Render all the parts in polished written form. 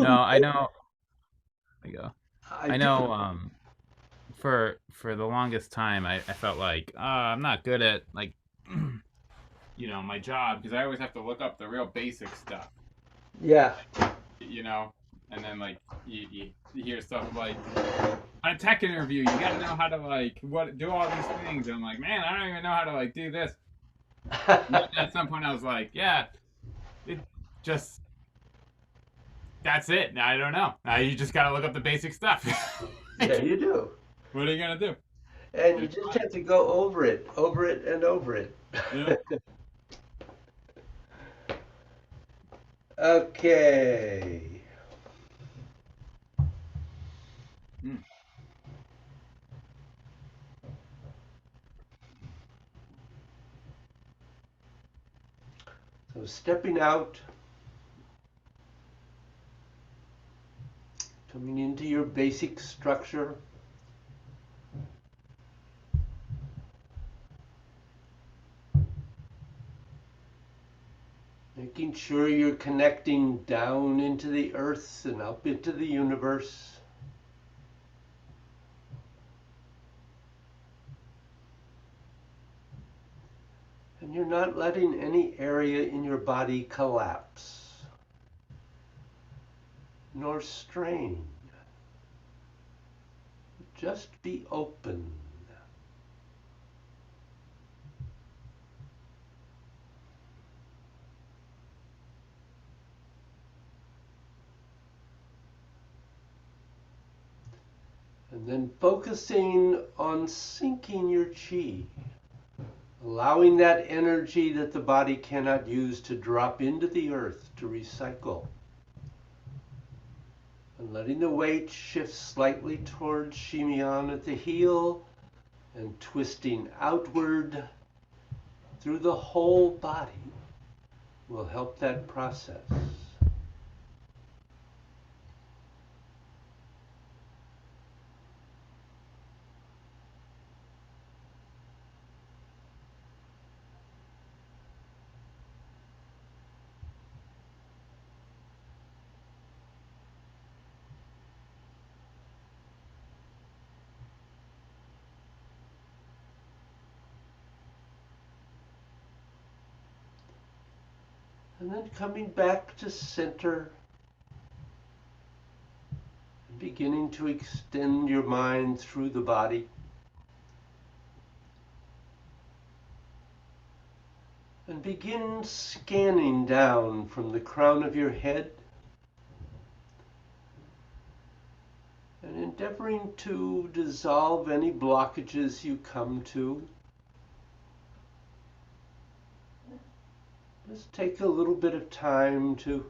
No, I know. There you go. I I do. know. For the longest time, I felt like I'm not good at like my job because I always have to look up the real basic stuff. Yeah. You know, and then like you hear stuff like on a tech interview, you got to know how to like what do all these things. And I'm like, man, I don't even know how to like do this. And then at some point, I was like, yeah, it just that's it. I don't know. Now you just got to look up the basic stuff. Yeah, Like, you do. what are you gonna do? And you It's just fine. have to go over it, and over it. Yeah. Okay. Mm. So stepping out, coming into your basic structure, making sure you're connecting down into the earth and up into the universe. And you're not letting any area in your body collapse nor strain. Just be open. And then focusing on sinking your chi, allowing that energy that the body cannot use to drop into the earth to recycle. And letting the weight shift slightly towards Shimian at the heel and twisting outward through the whole body will help that process. And then coming back to center, beginning to extend your mind through the body. And begin scanning down from the crown of your head and endeavoring to dissolve any blockages you come to. Just take a little bit of time to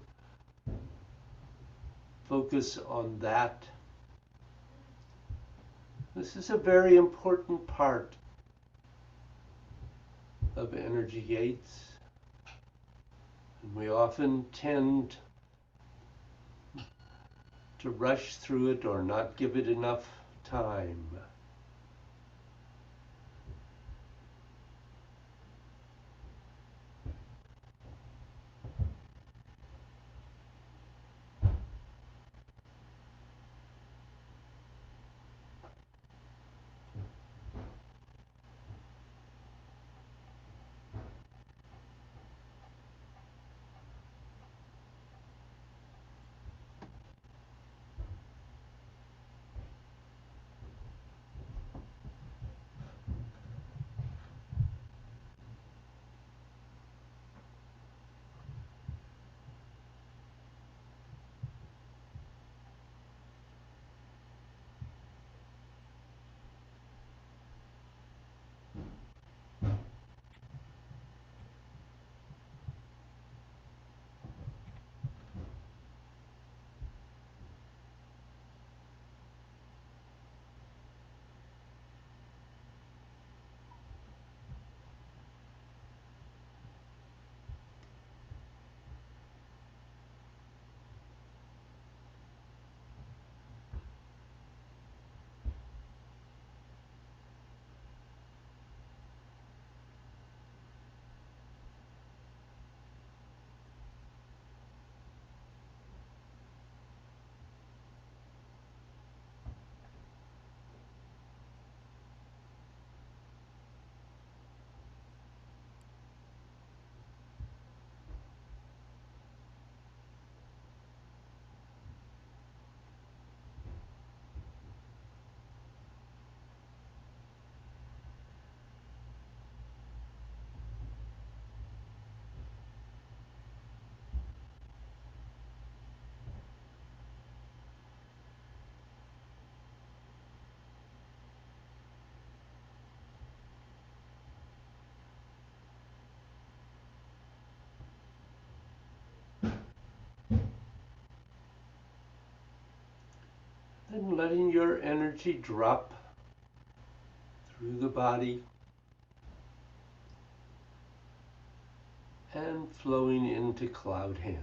focus on that. This is a very important part of energy gates, and we often tend to rush through it or not give it enough time. And letting your energy drop through the body and flowing into cloud hands.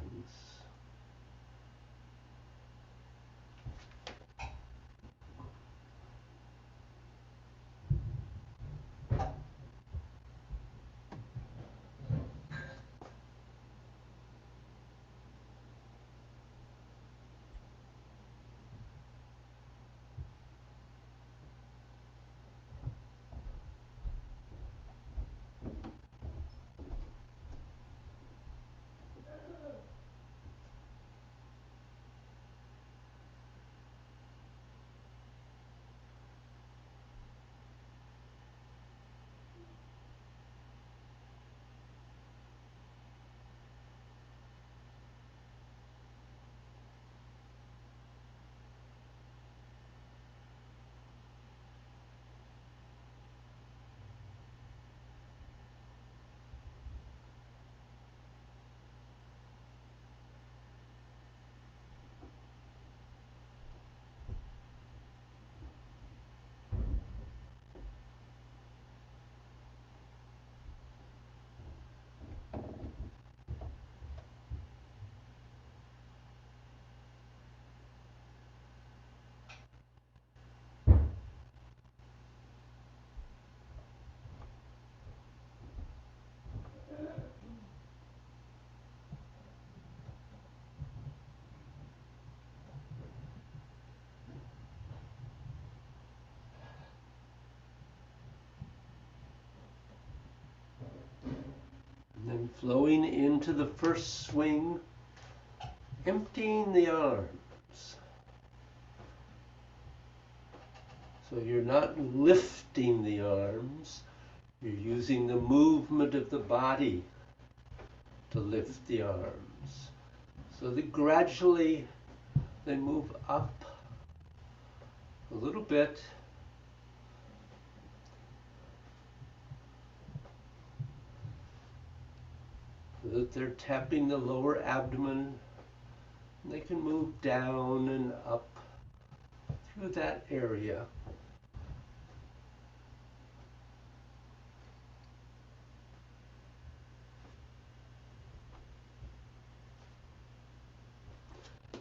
And then flowing into the first swing, emptying the arms. So you're not lifting the arms, you're using the movement of the body to lift the arms. So that gradually they move up a little bit. So that they're tapping the lower abdomen. And they can move down and up through that area.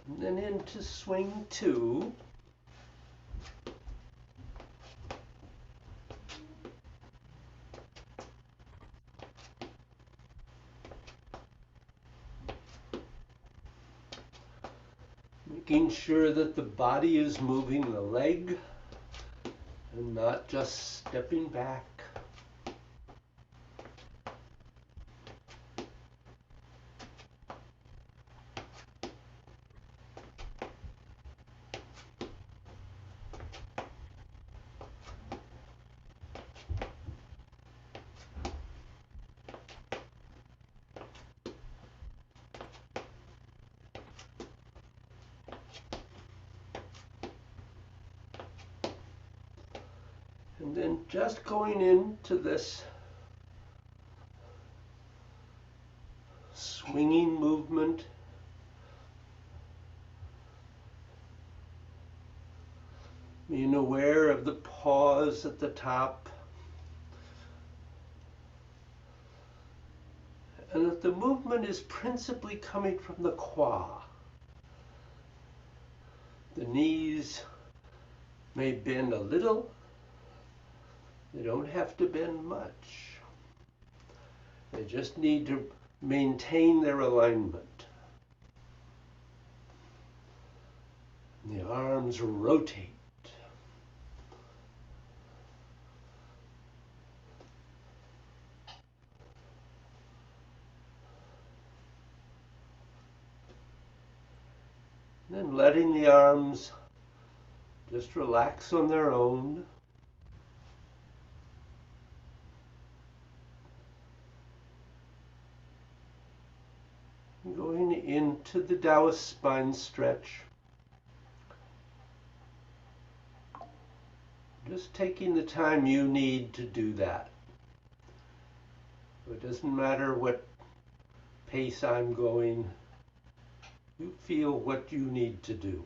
And then into swing 2. Making sure that the body is moving the leg and not just stepping back. And then just going into this swinging movement, being aware of the pause at the top, and that the movement is principally coming from the qua. The knees may bend a little. They don't have to bend much. They just need to maintain their alignment. And the arms rotate. And then letting the arms just relax on their own. Going into the Taoist spine stretch. Just taking the time you need to do that. It doesn't matter what pace I'm going. You feel what you need to do.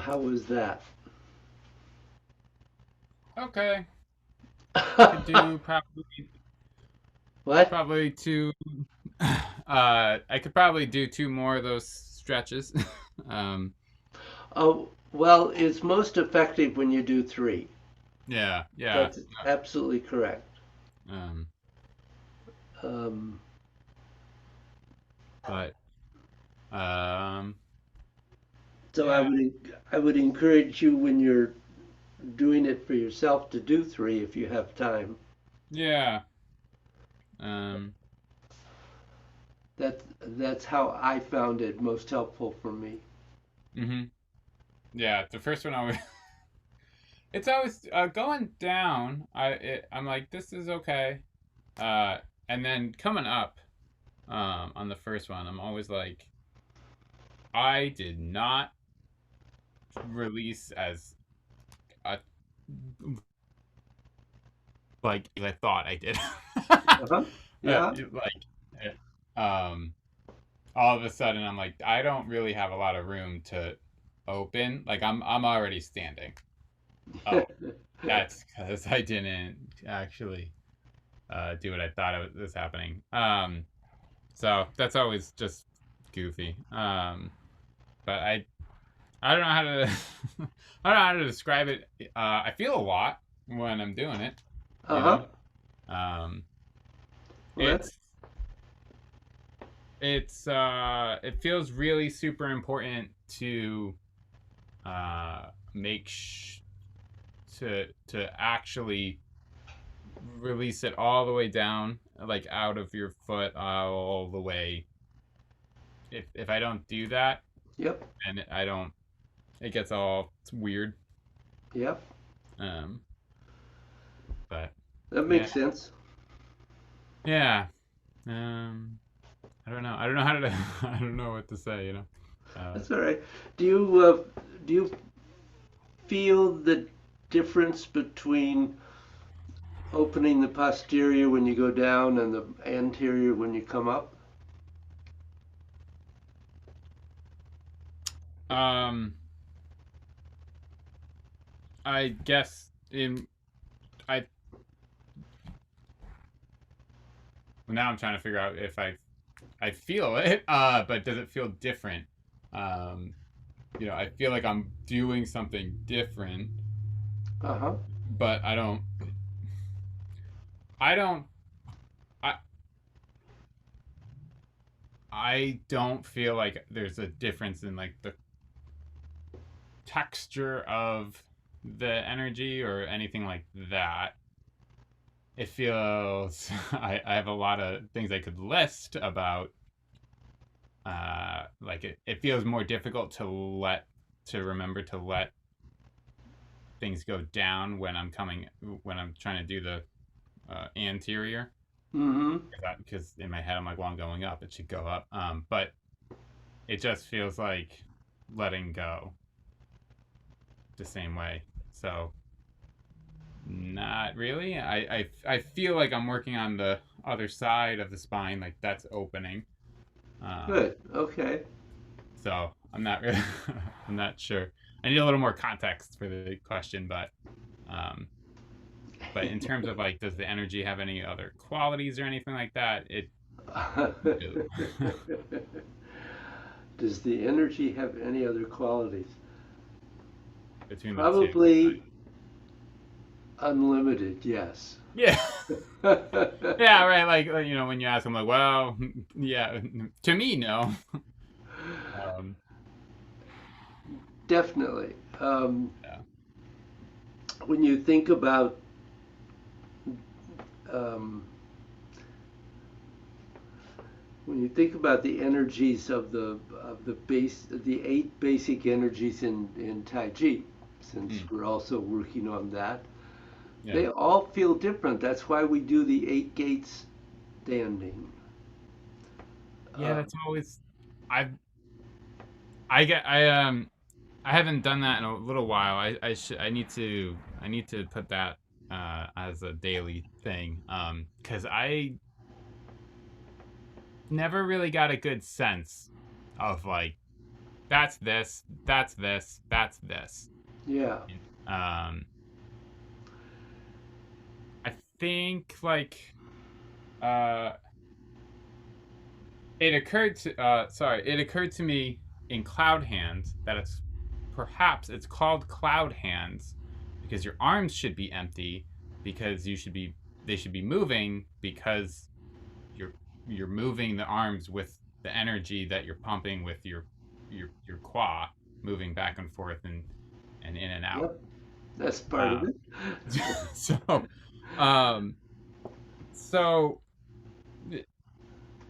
how was that? Okay. Could do What? probably two. I could probably do two more of those stretches. um, Oh, well, it's most effective when you do three. yeah, yeah. That's absolutely correct. Um, Um, but um, so yeah, I would encourage you when you're doing it for yourself to do three if you have time. yeah. Um, That's how I found it most helpful for me. hmm Yeah. The first one always. It's always going down. I'm like, this is okay. And then coming up, on the first one, I'm always like, I did not release as uh, like I thought I did. Uh-huh. Yeah. Like, all of a sudden, I'm like, I don't really have a lot of room to open. Like, I'm already standing. Oh, that's because I didn't actually do what I thought was happening. So that's always just goofy. But I don't know how to I don't know how to describe it. I feel a lot when I'm doing it. You Uh-huh. know, um, Well, that's it's it feels really super important to make to actually release it all the way down, like out of your foot, all the way. If I don't do that, yep. and I don't, it gets all it's weird. Yep. Um, but That yeah, makes sense. yeah. I don't know. I don't know how to. I don't know what to say. That's all right. Do you feel the difference between opening the posterior when you go down and the anterior when you come up? Um, I guess in I now I'm trying to figure out if I feel it. But does it feel different? Um, I feel like I'm doing something different, Uh-huh. but I don't. I don't. I I don't feel like there's a difference in like the texture of the energy or anything like that. It feels I have a lot of things I could list about like it feels more difficult to remember to let things go down when I'm trying to do the anterior, Mm-hmm. because in my head I'm like, well, I'm going up, it should go up, but it just feels like letting go the same way. So not really. I feel like I'm working on the other side of the spine, like that's opening. Um, Good. Okay. so I'm not really, I'm not sure. I need a little more context for the question, um, but in terms of like, does the energy have any other qualities or anything like that? It do. Does the energy have any other qualities? Between the two. Probably unlimited, yes. Yeah. Yeah, right. Like, when you ask them, like, well, yeah, to me, no. Um, Definitely. yeah. When you think about um, the energies of the eight basic energies in Tai Chi, since Mm, we're also working on that, yeah. they all feel different. That's why we do the eight gates standing. Yeah, Uh, that's always. I've. I haven't done that in a little while. I need to put that as a daily thing. Because I never really got a good sense of like that's this, that's this, that's this. Yeah. Um, I think like uh, it occurred to me in Cloud Hands that it's called Cloud Hands because your arms should be empty because they should be moving because you're you're moving the arms with the energy that you're pumping with your qua moving back and forth and in and out. Yep. That's part of Um, it. so um so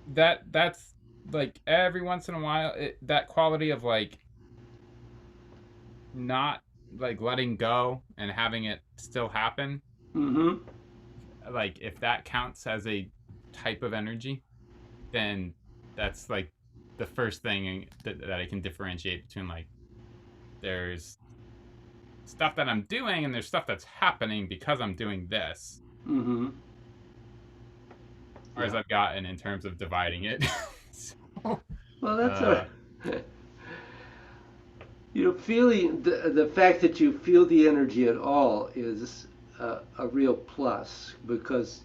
that's like every once in a while that quality of like not like letting go and having it still happen, Mm-hmm. like if that counts as a type of energy, then that's like the first thing that I can differentiate between like there's stuff that I'm doing and there's stuff that's happening because I'm doing this, Mm-hmm. or as Yeah. I've gotten in terms of dividing it. So, Well, that's all uh, right. You know, feeling the fact that you feel the energy at all is a real plus because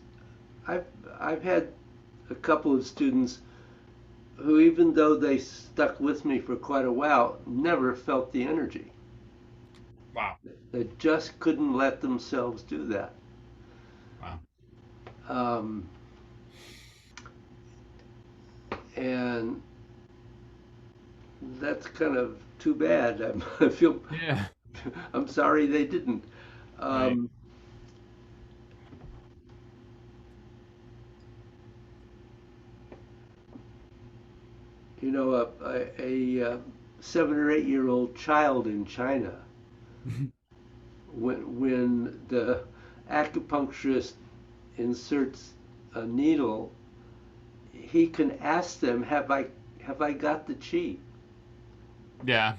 I've I've had a couple of students who, even though they stuck with me for quite a while, never felt the energy. wow, They just couldn't let themselves do that. wow, Um, and that's kind of too bad. I feel yeah, I'm sorry they didn't. right, Um, you know, a 7 or 8 year old child in China, when the acupuncturist inserts a needle, he can ask them, have I got the chi? yeah,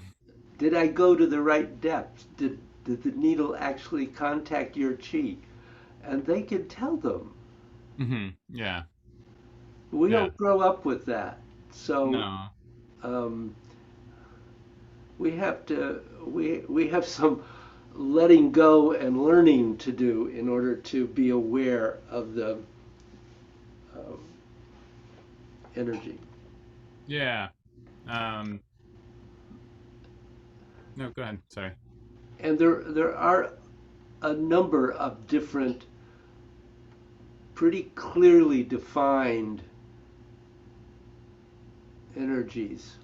Did I go to the right depth? Did the needle actually contact your chi? And they can tell them. yeah, We yeah, don't grow up with that. So no, um, we have some letting go and learning to do in order to be aware of the um, energy. yeah. Um, no, go ahead. Sorry. And there are a number of different, pretty clearly defined energies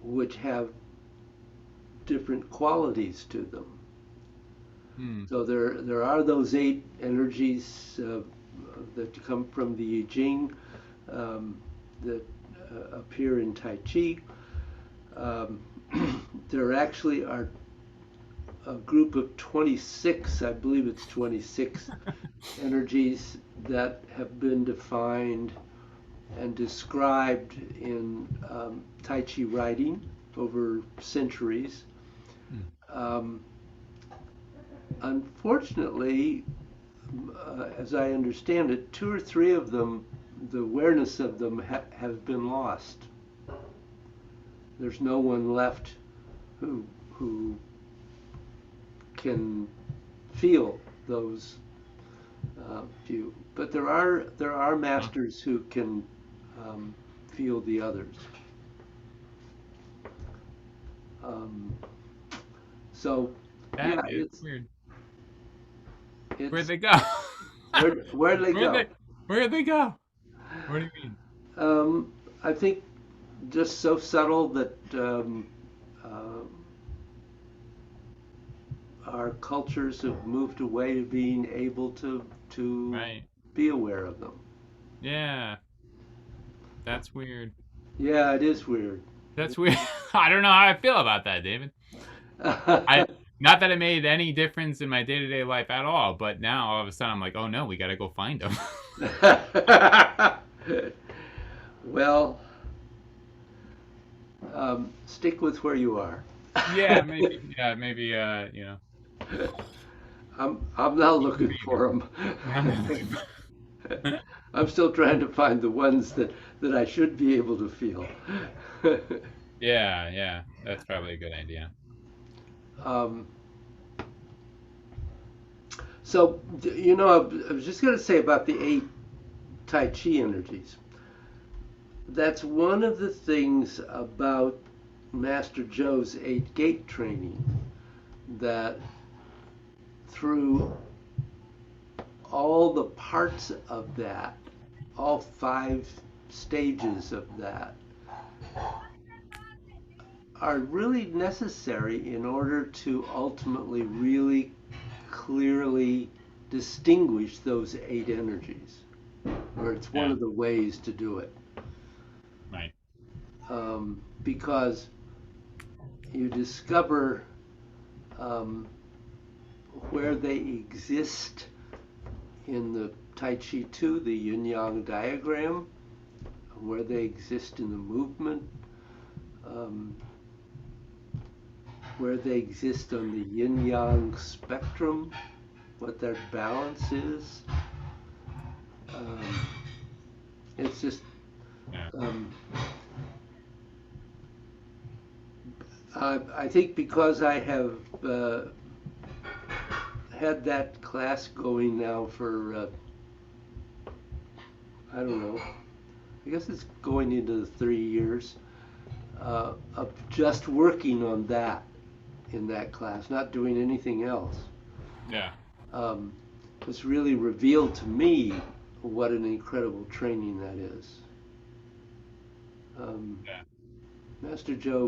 which have different qualities to them. Hmm. So there are those 8 energies that come from the I Ching um, that appear in Tai Chi. Um, there actually are a group of 26, I believe it's 26 energies that have been defined and described in Tai Chi writing over centuries. Hmm. Um, Unfortunately, as I understand it, 2 or 3 of them, the awareness of them have been lost. There's no one left who can feel those few. But there are Huh. masters who can um, feel the others. Um, so That yeah, is weird. Where'd it's they go? where do they Where'd go? they where'd they go? What do you mean? Um, I think just so subtle that our cultures have moved away to being able to Right. be aware of them. Yeah. That's weird. Yeah, it is weird. That's weird. I don't know how I feel about that, David. I not that it made any difference in my day-to-day life at all, but now all of a sudden I'm like, oh no, we gotta go find them. Well, stick with where you are. Yeah, maybe. Yeah, maybe. I'm not Keep looking moving. for them. I'm not looking for- I'm still trying to find the ones that I should be able to feel. Yeah, yeah, that's probably a good idea. um, so, I was just going to say about the 8 Tai Chi energies. That's one of the things about Master Joe's 8 gate training, that through all the parts of that, all 5 stages of that, are really necessary in order to ultimately really clearly distinguish those 8 energies, or it's one Yeah, of the ways to do it. right. Because you discover um, where they exist in the Tai Chi 2, the yin yang diagram, where they exist in the movement, um, where they exist on the yin yang spectrum, what their balance is. Um, it's just, Yeah. um, I think because I have had that class going now for, I don't know, I guess it's going into the 3 years of just working on that in that class, not doing anything else. Yeah. Um, it's really revealed to me what an incredible training that is. Um, Yeah. Master Joe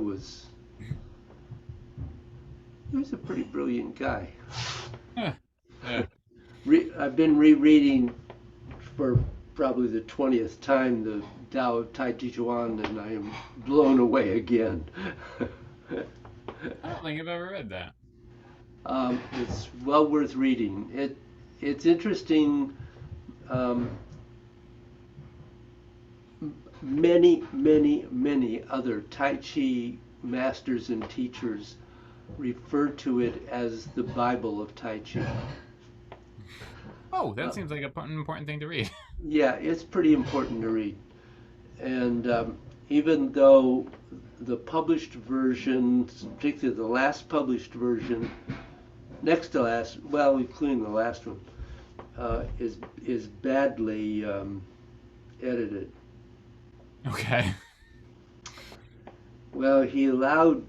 he was a pretty brilliant guy. Huh. Yeah. I've been rereading for probably the 20th time the Tao of Tai Chi Chuan, and I am blown away again. I don't think I've ever read that. It's well worth reading. It's interesting. Um, many other Tai Chi masters and teachers refer to it as the Bible of Tai Chi. Oh, that Uh, seems like an important thing to read. yeah, it's pretty important to read. And even though the published version, particularly the last published version, next to last, well, including the last one, is badly edited. Okay. Well, he allowed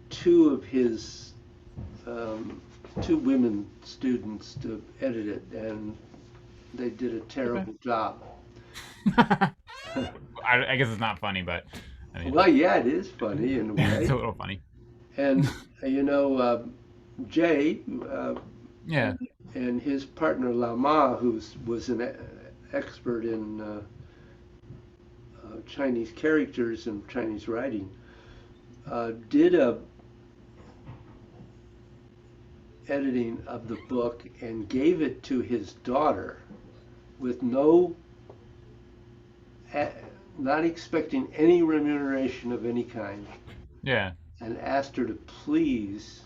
2 of his um, 2 women students to edit it, and they did a Okay. terrible job. I guess it's not funny, but I mean, Well, yeah, it is funny in a it's a way. little funny. And you know, Jay Yeah. and his partner Lama, who was an expert in Chinese characters and Chinese writing, did a editing of the book and gave it to his daughter with not expecting any remuneration of any kind, Yeah. and asked her to please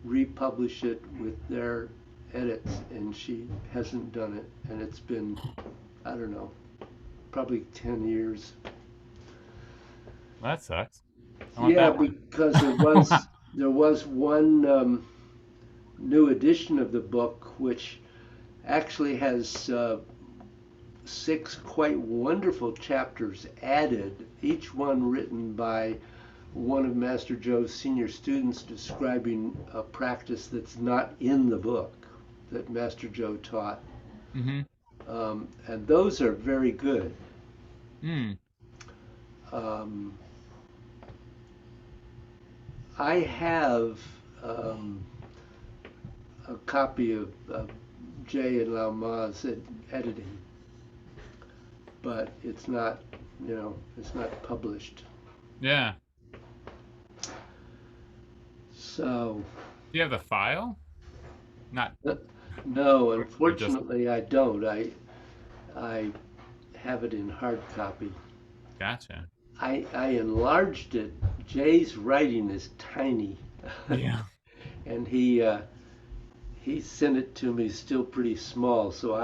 republish it with their edits, and she hasn't done it, and it's been, I don't know, probably 10 years. Well, that sucks. I want Yeah, that one. because there was one new edition of the book which actually has 6 quite wonderful chapters added, each one written by one of Master Joe's senior students describing a practice that's not in the book that Master Joe taught. Mm-hmm. And those are very good. Mm. Um, I have um, a copy of Jay and Lao Ma's editing, but it's not, it's not published. Yeah. So, Do you have the file? Not no, or just unfortunately, I don't. I have it in hard copy. gotcha. I enlarged it. Jay's writing is tiny, Yeah. and he sent it to me still pretty small. So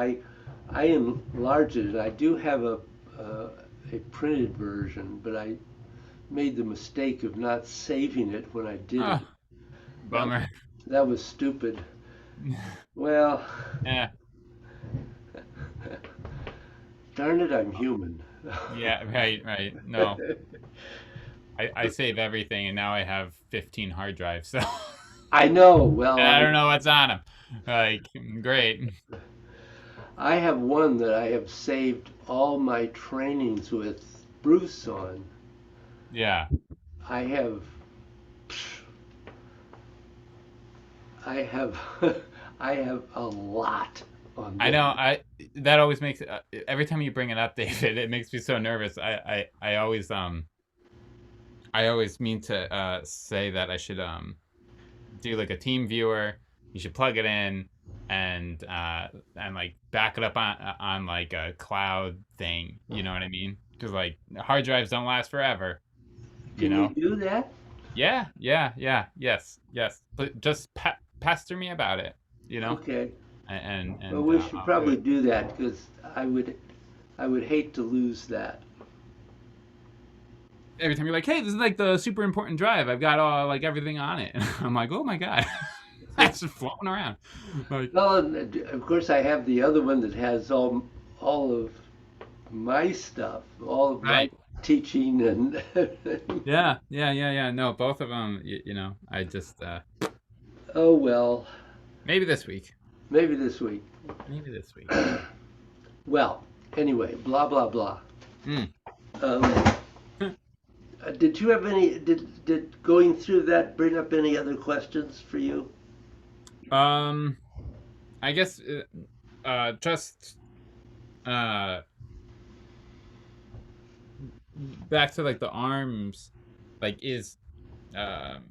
I enlarged it. I do have a printed version, but I made the mistake of not saving it when I did it. Oh, That bummer. that was stupid. Well, Yeah, darn it, I'm human. yeah, right, right. No, I save everything, and now I have 15 hard drives, so I know. Well, and I don't know what's on them. Like, great. I have one that I have saved all my trainings with Bruce on. Yeah, I have, I have, I have a lot on I know. there. That always makes every time you bring it up, David, it makes me so nervous. I always mean to say that I should do like a team viewer. You should plug it in and like back it up on like a cloud thing. You know what I mean? Because like hard drives don't last forever. You Can you know? do that? Yeah, yeah, yeah, yes, yes. But just pester me about it. You know? Okay. Well, And we should I'll do probably it. do that because I would hate to lose that. Every time you're like, hey, this is like the super important drive. I've got all like everything on it. And I'm like, oh my god, it's just floating around. Like, Well, and of course, I have the other one that has all of my stuff, all of my right. teaching and Yeah, yeah, yeah, yeah. No, both of them. You know, I just oh well, maybe this week. maybe this week. Maybe this week. Well, anyway, blah blah blah. Mm. Um, did you have any? Did going through that bring up any other questions for you? Um, I guess just uh back to like the arms, like is um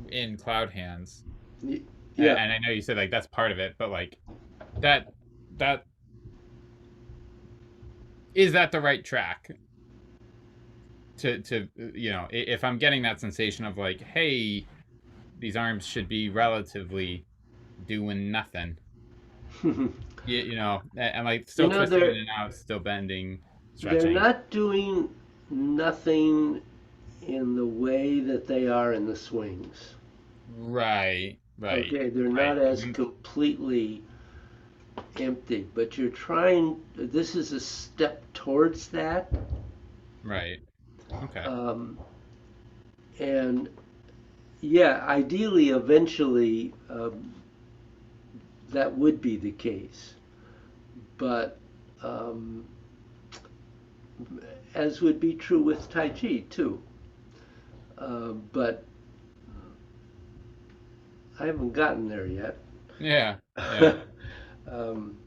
in Cloud Hands, Y- and, Yeah. and I know you said like that's part of it, but like that that is that the right track to you know if I'm getting that sensation of like, hey, these arms should be relatively doing nothing. you You know, and like still know, twisting in and out, still bending, they're stretching. not doing nothing in the way that they are in the swings. Right, right, Okay, they're right. not as Mhm. completely empty, but you're trying, this is a step towards that. Right. Okay. Um, and yeah, ideally, eventually, that would be the case. But um, as would be true with Tai Chi too. But I haven't gotten there yet. Yeah. Yeah. um,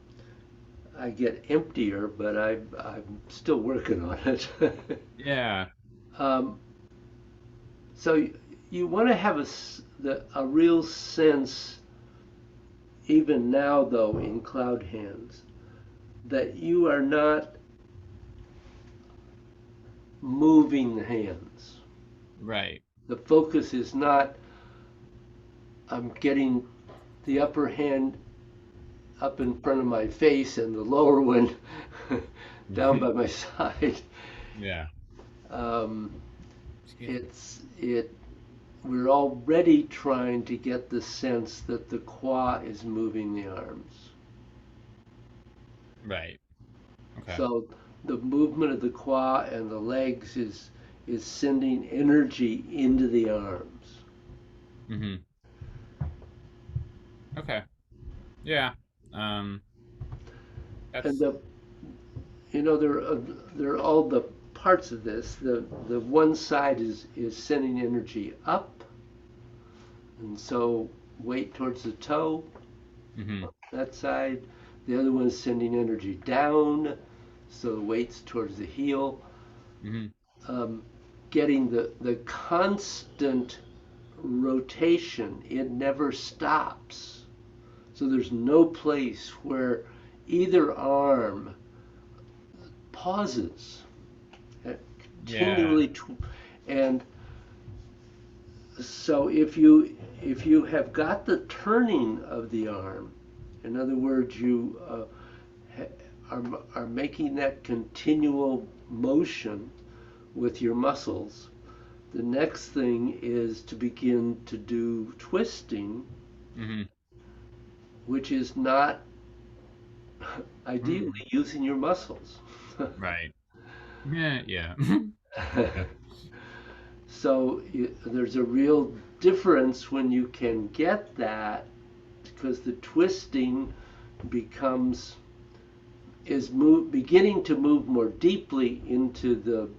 I get emptier, but I'm still working on it. Yeah. um, so you want to have a real sense, even now though, in Cloud Hands, that you are not moving the hands. Right. The focus is not, I'm getting the upper hand up in front of my face and the lower one down by my side. Yeah. Um, Excuse me. it we're already trying to get the sense that the qua is moving the arms. Right. Okay. So the movement of the qua and the legs is sending energy into the arms. Mhm. Okay. Yeah. Um. And That's. there are all the parts of this. The one side is sending energy up, and so weight towards the toe. Mhm. That side. The other one is sending energy down, so the weight's towards the heel. Mhm. Um, Getting the constant rotation, it never stops. So there's no place where either arm pauses. Yeah. Continually, and so if you have got the turning of the arm, in other words, you are making that continual motion with your muscles, the next thing is to begin to do twisting, Mm-hmm. which is not Mm. ideally using your muscles. Right. Yeah. Yeah. Yeah. So there's a real difference when you can get that, because the twisting becomes beginning to move more deeply into the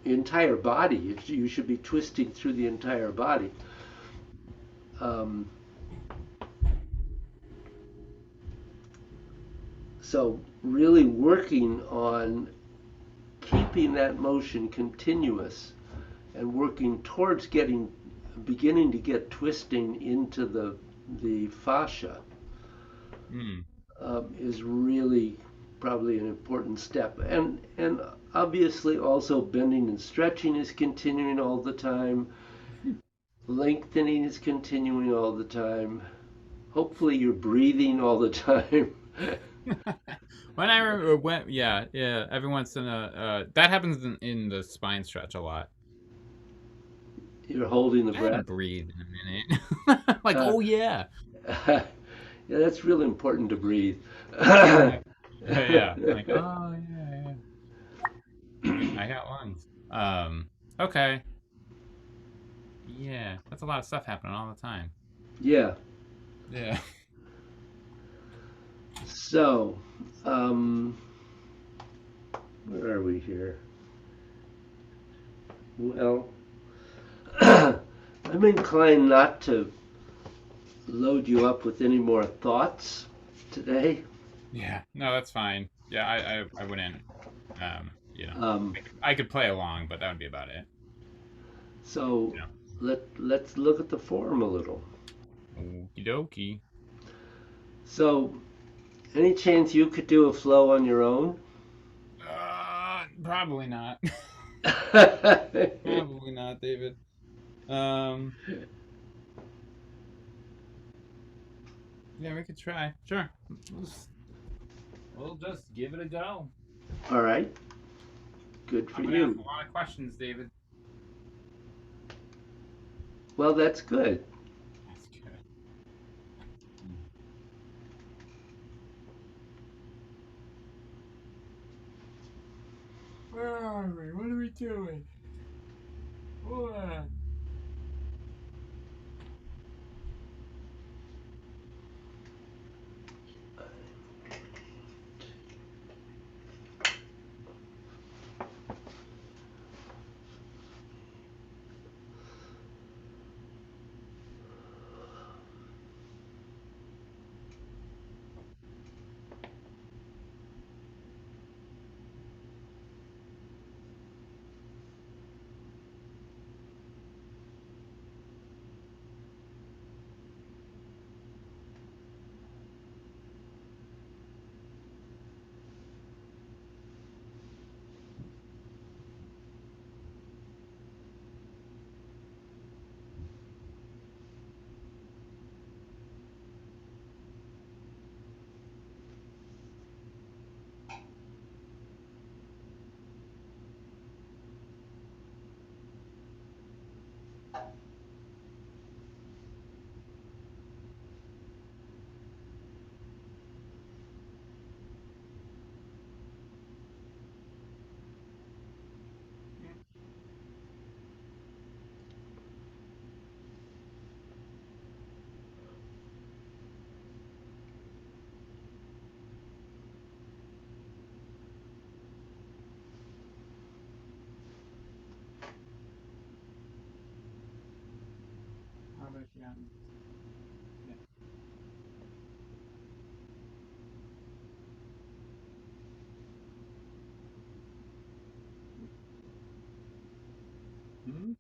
entire body. You should be twisting through the entire body. Um, so really working on keeping that motion continuous and working towards beginning to get twisting into the fascia Mm. is really probably an important step. And obviously also bending and stretching is continuing all the time. Lengthening is continuing all the time. Hopefully you're breathing all the time. When I remember when, yeah, yeah, every once in a that happens in the spine stretch a lot. You're holding the I haven't breath. breathed in a minute. Like, Uh, oh yeah, yeah, that's really important to breathe. like, yeah, like, oh yeah, yeah. I got lungs. Okay, yeah, that's a lot of stuff happening all the time. Yeah. Yeah. So, um, where are we here? Well, I'm inclined not to load you up with any more thoughts today. Yeah, no, that's fine. Yeah, I wouldn't. You know, Um, I could play along, but that would be about it. so You let's look at the form a little. know, okie dokie. So, any chance you could do a flow on your own? Probably not. Probably not, David. Um, yeah, we could try. Sure. We'll just give it a go. All right, good for I'm gonna ask a you. lot of questions, David. Well, that's good. That's good. Where are we? What are we doing? What? How about you? Yeah. Hmm?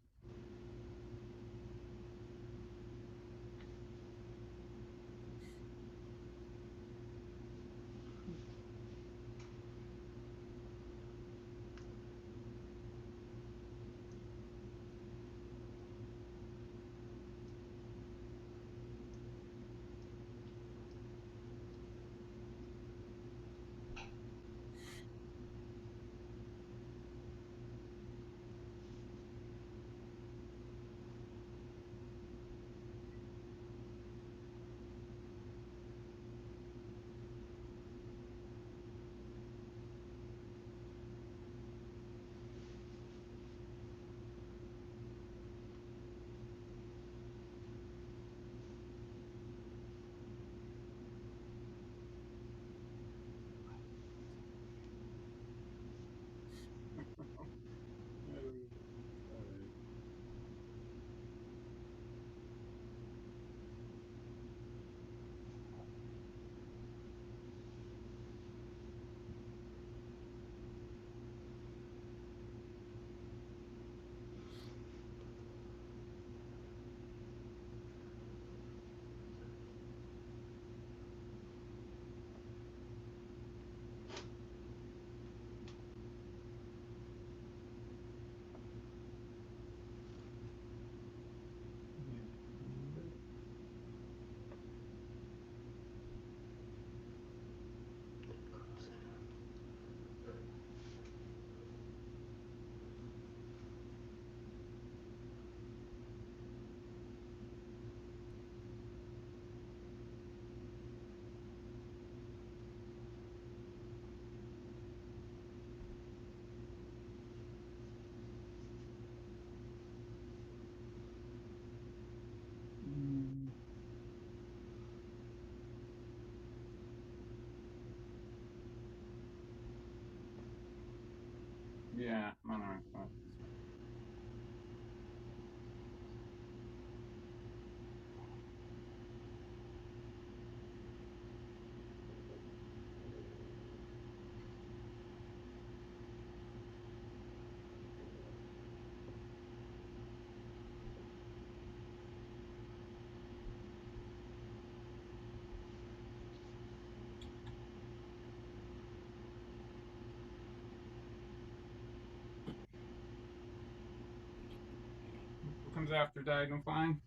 comes after diagonal flying?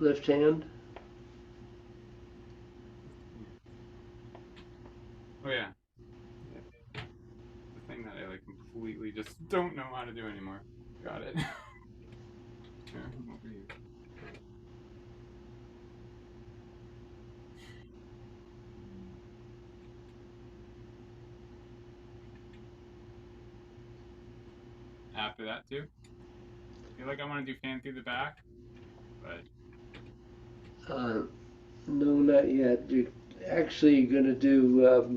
Left hand. Oh yeah. Yeah. The thing that I like completely just don't know how to do anymore. Got it. Here, I'm over here. After that too. I feel like I want to do fan through the back, but No, not yet. You're actually going to do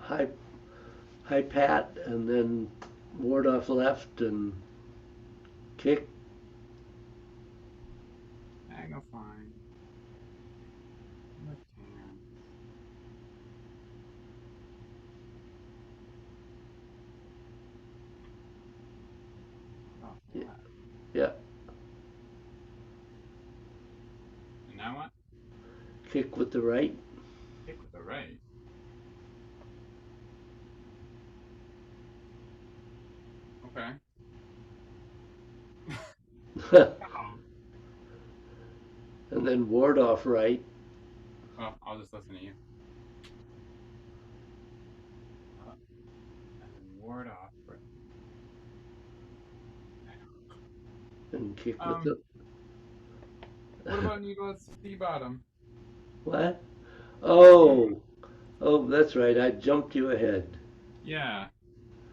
high pat and then ward off left and kick. diagonal flying. Left hand. Off Yeah. left. Yeah. And now what? Kick with the right. Kick with the right. Okay. And Oh. then ward off right. Well, I'll just listen to you. And then ward off. Right. And kick with the. What about needless C bottom? What? Oh. Oh, that's right. I jumped you ahead. Yeah.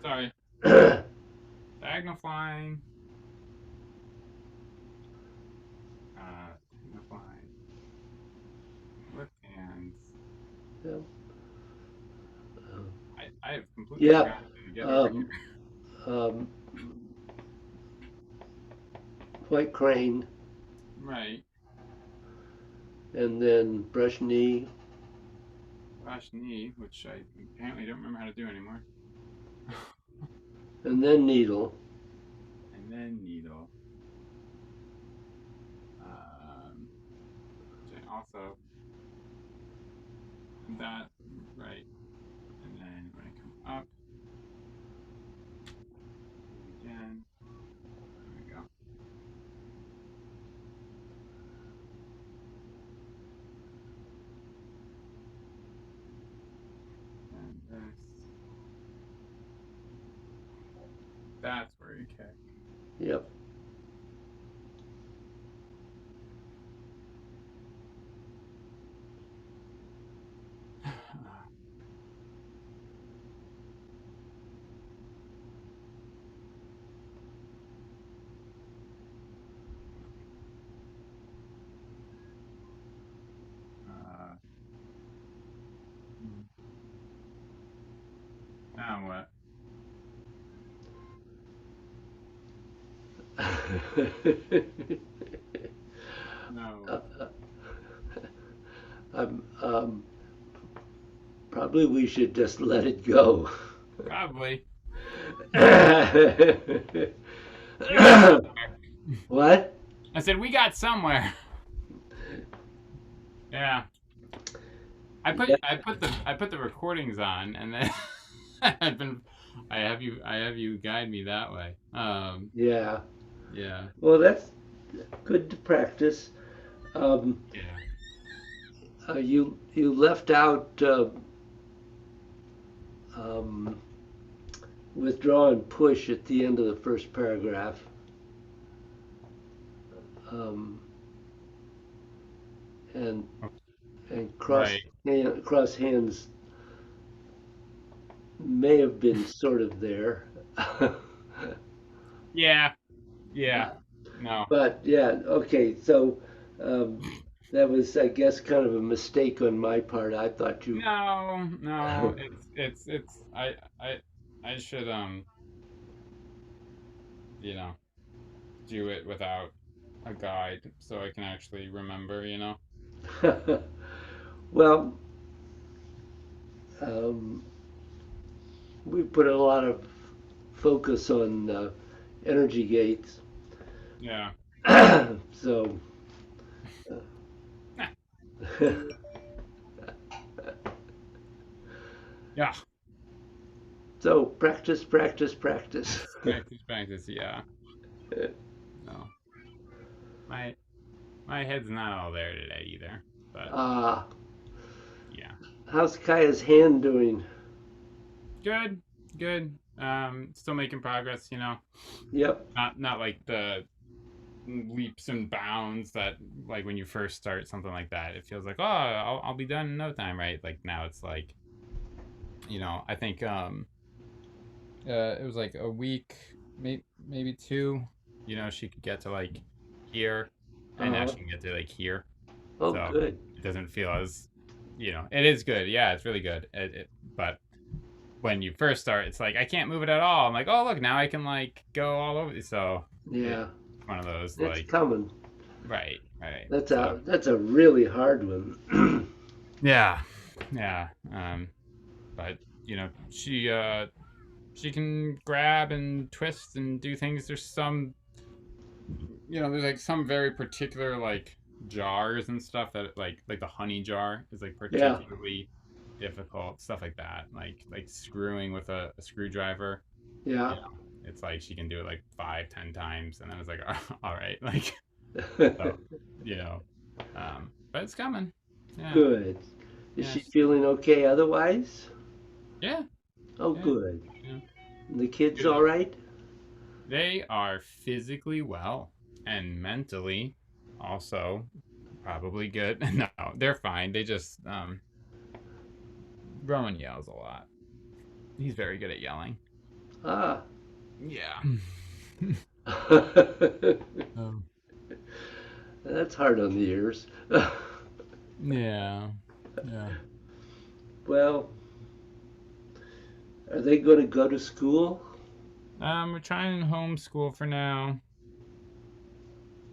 Sorry. Diagonal flying. Diagonal flying. Left hands. Yeah. I have completely Yeah. forgotten to get over here. Um, um, white crane Right. and then brush knee Flash knee, which I apparently don't remember how to do anymore. and then needle. And then needle. Which I also that right. And then when I come up again, there we go. And this. That's where you kick. Yep. Now what? No. I'm, probably we should just let it go. Probably. We got somewhere. What? I said we got somewhere. Yeah. I put the recordings on, and then I've been I have you guide me that way. Yeah. Yeah. Well, that's good to practice. Yeah. You left out um, withdraw and push at the end of the first paragraph. Um, and Right. cross hands may have been sort of there. Yeah. Yeah. No. But yeah, okay, so um, that was, I guess, kind of a mistake on my part. I thought you. No. No. It's I should you know do it without a guide so I can actually remember. Well, um, we put a lot of focus on energy gates. Yeah. So, Yeah. So practice, practice, practice. Practice. Yeah. No, my my head's not all there today either. But Ah, yeah, how's Kaya's hand doing? good, good. Still making progress. You know, Yep. not like the leaps and bounds that like when you first start something like that. It feels like I'll be done in no time, right? Like now it's like I think it was like a week, maybe two. She could get to like here, and now Uh, she can get to like here. oh, So good. it doesn't feel as, it is good. Yeah, it's really good. But when you first start, it's like I can't move it at all. I'm like, oh look, now I can like go all over. So it's Yeah, one of those it's like coming. right. That's So a really hard one. yeah, yeah. But she can grab and twist and do things. There's like some very particular like jars and stuff that like the honey jar is like Yeah, particularly difficult, stuff like that, like screwing with a screwdriver. yeah. you know it's like she can do it like 5-10 times, and then it's like all right, like, so you know but it's coming. Yeah, Good. Is yeah, she feeling okay otherwise? yeah, Oh, yeah, good. yeah. The kids Good. all right? They are physically well and mentally also probably good. No, they're fine. They just Rowan yells a lot. He's very good at yelling. Ah. Yeah. That's Oh. hard on the ears. Yeah. Yeah. Well, are they going to go to school? We're trying homeschool for now,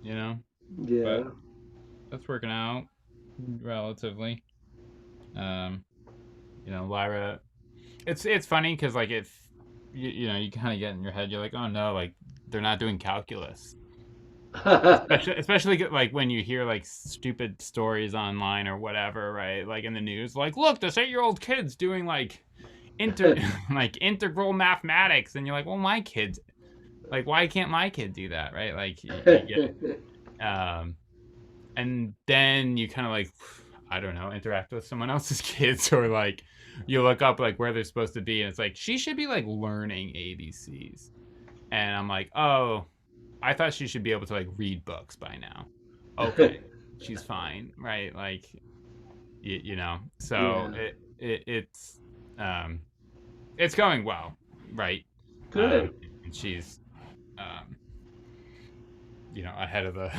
you know, but Yeah. that's working out relatively. Um, Lyra, it's funny because like if you kind of get in your head, you're like, oh no, like they're not doing calculus. Especially like when you hear like stupid stories online or whatever, right? Like in the news, like look, this 8-year-old kid's doing like like integral mathematics, and you're like, well, my kids, like, why can't my kid do that, right? Like you get and then you kind of like, I don't know, interact with someone else's kids, or like you look up like where they're supposed to be, and it's like she should be like learning ABCs, and I'm like, oh, I thought she should be able to like read books by now. Okay, she's fine, right? Like, So Yeah. um, it's going well, right? Good. And she's um, ahead of the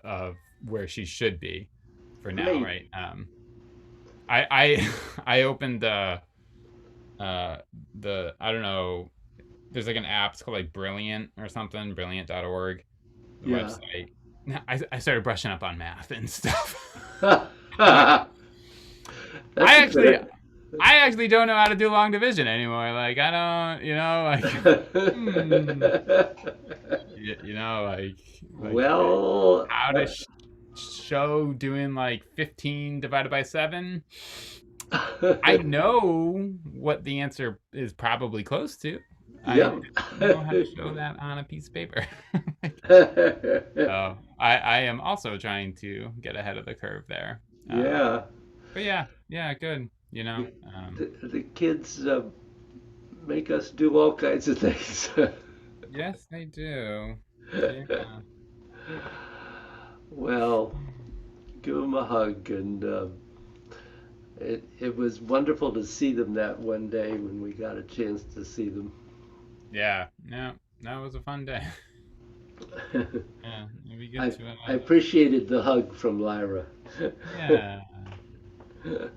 of where she should be for now, Great. right? I I opened the I don't know. There's like an app. It's called like Brilliant or something. Brilliant.org. The Yeah. website. I started brushing up on math and stuff. I'm like, That's I a actually good. I actually don't know how to do long division anymore. Like I don't, like like Well, how to show doing like 15 divided by 7. I know what the answer is probably close to. I yep. don't know how to show that on a piece of paper. So I am also trying to get ahead of the curve there. Yeah. But yeah, good. The kids make us do all kinds of things. Yes, they do. Yeah. Well, give them a hug, and it was wonderful to see them that one day when we got a chance to see them. Yeah. No, that was a fun day. Yeah, it'd be good I to. I appreciated the hug from Lyra. Yeah.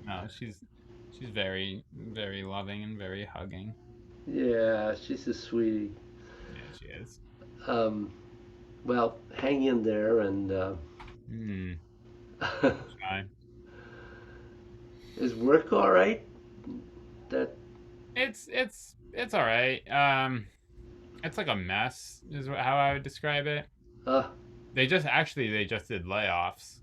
No, she's very very loving and very hugging. Yeah, she's a sweetie. Yeah, she is. Um, well, hang in there, and Hmm. Try. is work all right? That It's all right. It's like a mess is how I would describe it. uh, They just did layoffs,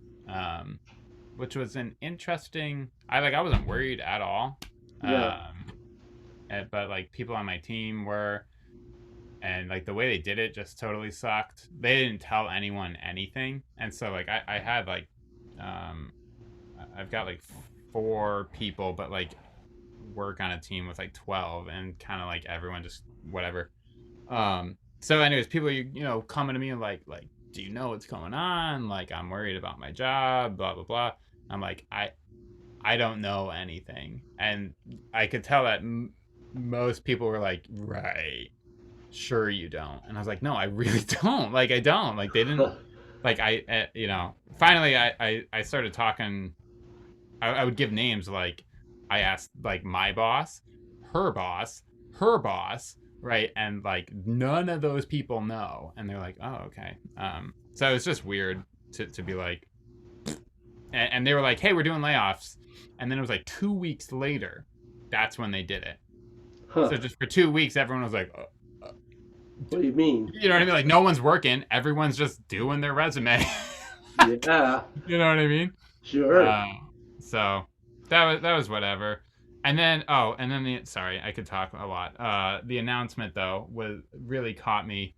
which was an interesting. I wasn't worried at all, yeah, um, but like people on my team were, and like the way they did it just totally sucked. They didn't tell anyone anything, and so like I had like, I've got like 4 people, but like work on a team with like 12, and kind of like everyone just whatever. So anyways, people coming to me and like, do you know what's going on? Like, I'm worried about my job, blah blah blah. I'm like, I don't know anything, and I could tell that most people were like, right, sure you don't. And I was like, no, I really don't. Like, I don't. Like, they didn't. Like, finally I started talking. I would give names. Like, I asked like my boss, her boss, her boss, right? And like none of those people know, and they're like, oh, okay. So it was just weird to be like, and they were like, hey, we're doing layoffs, and then it was like 2 weeks later, that's when they did it. Huh. So just for 2 weeks, everyone was like, what do you mean? you know what I mean? Like, no one's working, everyone's just doing their resume. Yeah. You know what I mean? Sure. So that was whatever. And then sorry, I could talk a lot. The announcement though was really caught me,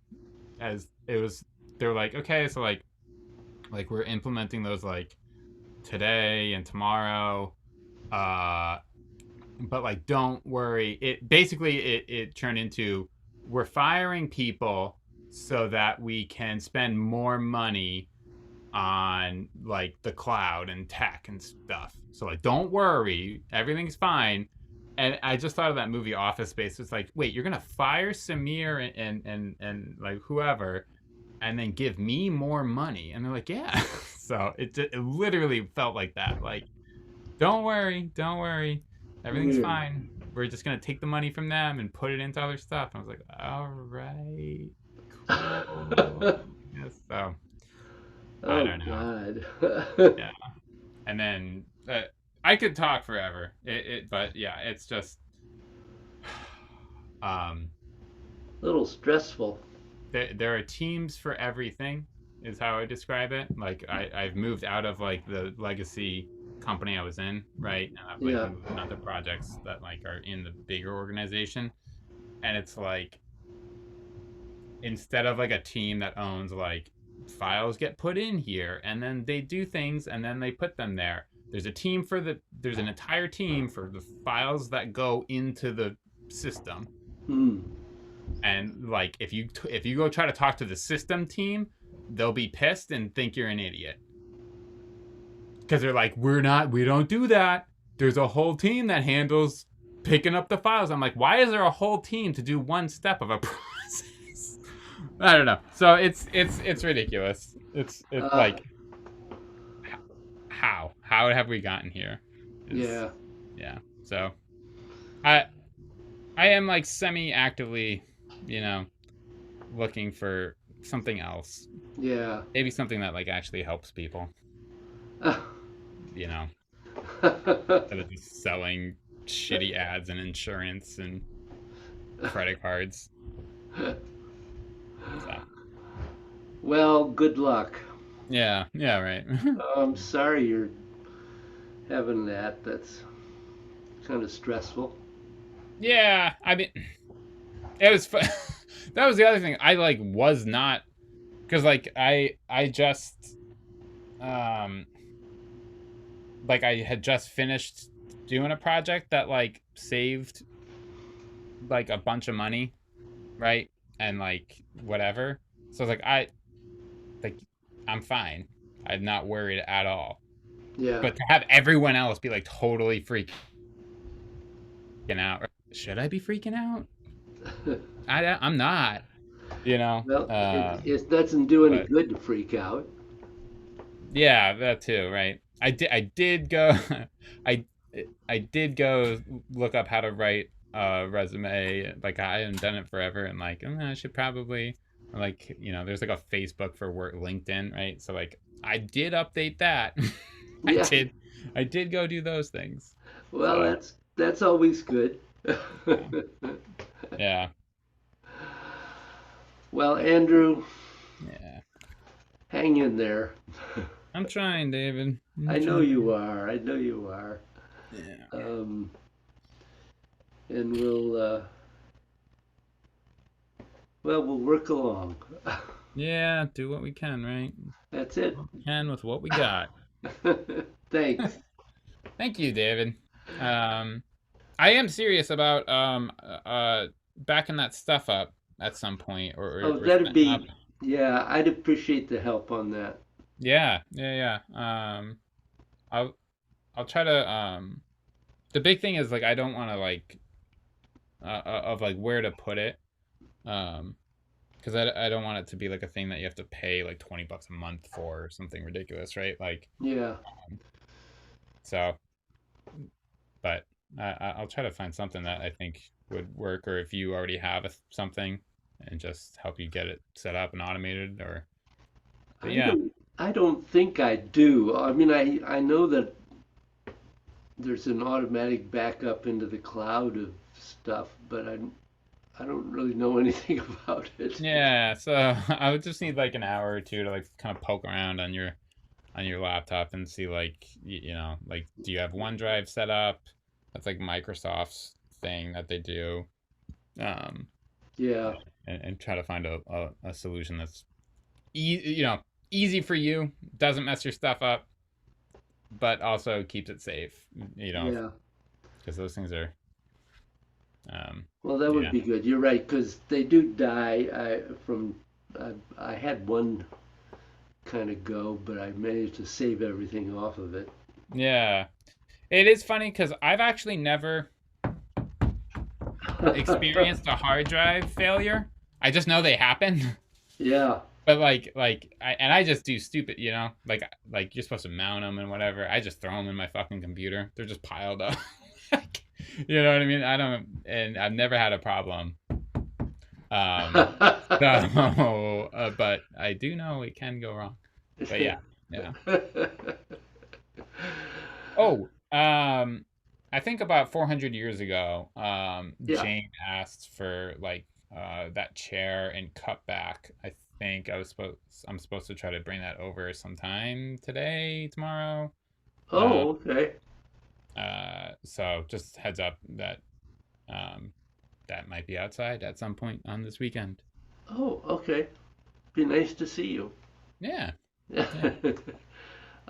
as it was. They were like, okay, so like we're implementing those like today and tomorrow, but like don't worry. It turned into, we're firing people so that we can spend more money on like the cloud and tech and stuff. So like, don't worry, everything's fine. And I just thought of that movie Office Space. It's like, wait, you're gonna fire Samir and like whoever, and then give me more money? And they're like, yeah. So it literally felt like that. Like, don't worry, everything's fine. We're just gonna take the money from them and put it into other stuff. And I was like, all right, cool. Yes, so. I don't know. God. Yeah. And then I could talk forever. But yeah, it's just little stressful. there are teams for everything, is how I describe it. Like, I've moved out of like the legacy company I was in, right? And I've like moved on to projects that like are in the bigger organization. And it's like, instead of like a team that owns like files get put in here and then they do things and then they put them there, there's an entire team for the files that go into the system. And like, if you go try to talk to the system team, they'll be pissed and think you're an idiot, because they're like, we don't do that, there's a whole team that handles picking up the files. I'm like, why is there a whole team to do one step of a process? I don't know. So it's ridiculous. It's like, how have we gotten here? Yeah. So I am like semi-actively, looking for something else. Yeah. Maybe something that like actually helps people. Instead of just selling shitty ads and insurance and credit cards. So. Well, good luck. Yeah, right. I'm sorry you're having that. That's kind of stressful. Yeah, I mean, it was fun. That was the other thing. I like was not, because like I just like I had just finished doing a project that like saved like a bunch of money, right? And like whatever. So I was like, I'm fine. I'm not worried at all. Yeah. But to have everyone else be like totally freaking out. Should I be freaking out? I'm not. Well, it doesn't do any good to freak out. Yeah, that too, right? I did go I did go look up how to write a resume. Like, I hadn't done it forever, and like, I should probably, like, there's like a Facebook for work, LinkedIn, right? So like, I did update that. Yeah. I did go do those things. Well, so. That's always good. Yeah. Well, Andrew. Yeah. Hang in there. I'm trying, David. I know you are. Yeah. and we'll work along. Yeah, do what we can, right? That's it. We can with what we got. Thanks. Thank you, David. I am serious about backing that stuff up at some point, Oh, or that'd setting up. be, yeah, I'd appreciate the help on that. Yeah, yeah, yeah. I'll try to. The big thing is like I don't want to like of like where to put it. Um, because I don't want it to be like a thing that you have to pay like $20 a month for or something ridiculous, right? Like, Yeah. so, but I'll try to find something that I think would work, or if you already have something, and just help you get it set up and automated, or, but I yeah, don't I don't think I do. I mean, I know that there's an automatic backup into the cloud of stuff, but I don't really know anything about it. yeah. So I would just need like an hour or two to like kind of poke around on your laptop and see like you know, like, do you have OneDrive set up? That's like Microsoft's thing that they do. Um, Yeah. and try to find a solution that's you know, easy for you, doesn't mess your stuff up, but also keeps it safe, you know, Yeah. because those things are um Well, that would yeah. be good. You're right, because they do die. I had one kind of go, but I managed to save everything off of it. Yeah, it is funny because I've actually never experienced a hard drive failure. I just know they happen. Yeah. But I just do stupid, you know, like you're supposed to mount them and whatever. I just throw them in my fucking computer. They're just piled up. You know what I mean? I don't, and I've never had a problem. Um, so, but I do know it can go wrong. But yeah, yeah. Oh, I think about 400 years ago, Yeah. Jane asked for like that chair and cup back. I think I'm supposed to try to bring that over sometime today, tomorrow. Uh, Oh, okay. so just heads up that um that might be outside at some point on this weekend. Oh, okay. Be nice to see you. Yeah, yeah.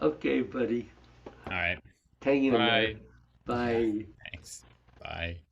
Okay, buddy. All right. Hang in there. Bye. Yeah, Bye. thanks. Bye.